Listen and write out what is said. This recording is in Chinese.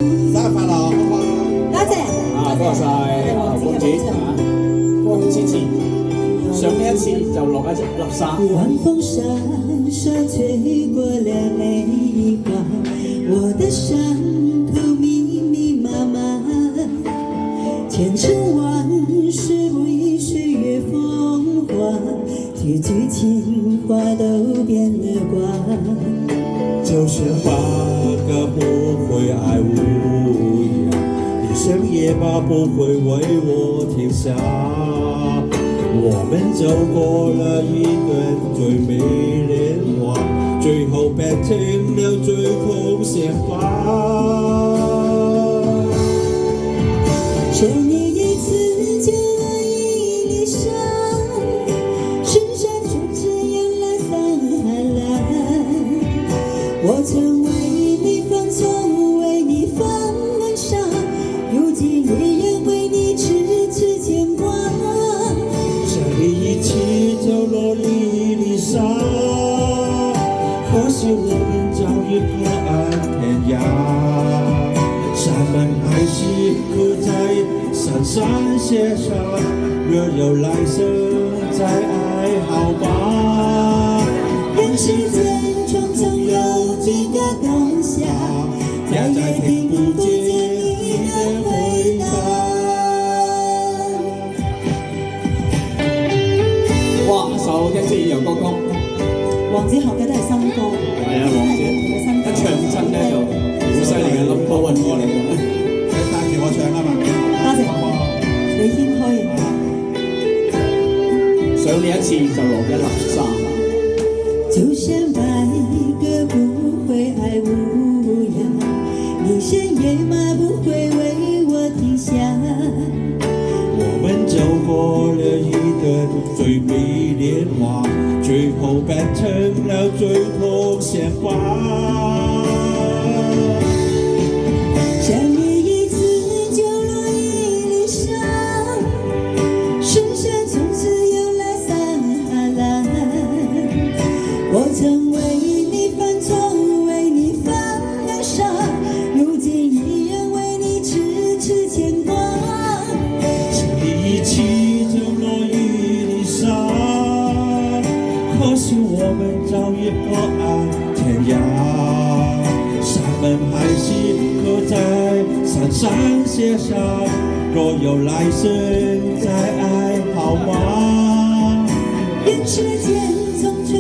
生日快樂，好唔好？多謝多謝王子咁支持。上呢一次就落一粒沙。晚風閃爍吹過了梅花，我的傷口密密麻麻，前塵往事為歲月風華，句句情話都變了卦。就算八個不會愛無恙，一生也罷不會為我停下。我們走過了一段最美年華，最後變成了最痛牽掛。欠你一次就落一粒沙，深山總是有來散來。我曾為你放縱，為你放閃，如今依然為你痴痴牽掛。想你一起就落一粒沙，可惜我們早已各安天涯。山盟海誓刻在山山寫上，若有來生再愛好吧。人世間匆匆有幾個冬夏，再也聽不見你的回答。哇！一首一支兒歌曲，王子學嘅都係新歌，係啊，王子一唱真咧就好犀利嘅number one歌嚟嘅。你帶住我唱啊嘛！多謝你謙虛。上呢一次就落一粒沙。就像白鴿不會愛無恙，你像野馬不會為我停下。我們走過了一段最美年華，最後變成了最痛牽掛。想你一次就落一粒沙，深山總是有來散來。我曾為你放縱，為你放閃，如今依然為你痴痴牽掛。想你一起就落一粒沙，可惜我們早已各安天涯。山盟海誓刻在山上寫上，若有來生再愛好嗎？人世間匆匆